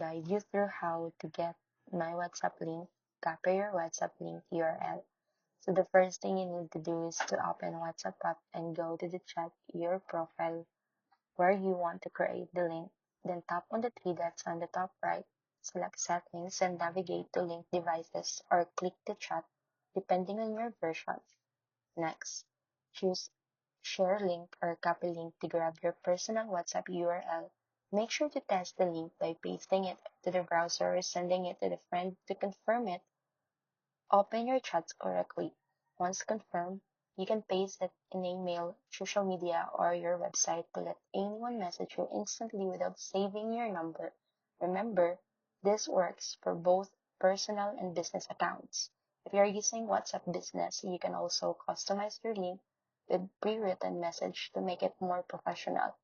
guide you through how to get my WhatsApp link, copy your WhatsApp link URL. So the first thing you need to do is to open WhatsApp app and go to the chat your profile where you want to create the link. Then tap on the three dots on the top right, select settings and navigate to link devices or click the chat depending on your version. Next, choose share link or copy link to grab your personal WhatsApp URL. Make sure to test the link by pasting it to the browser or sending it to the friend to confirm it. Open your chats correctly. Once confirmed, you can paste it in email, social media, or your website to let anyone message you instantly without saving your number. Remember, this works for both personal and business accounts. If you're using WhatsApp Business, you can also customize your link with pre-written message to make it more professional.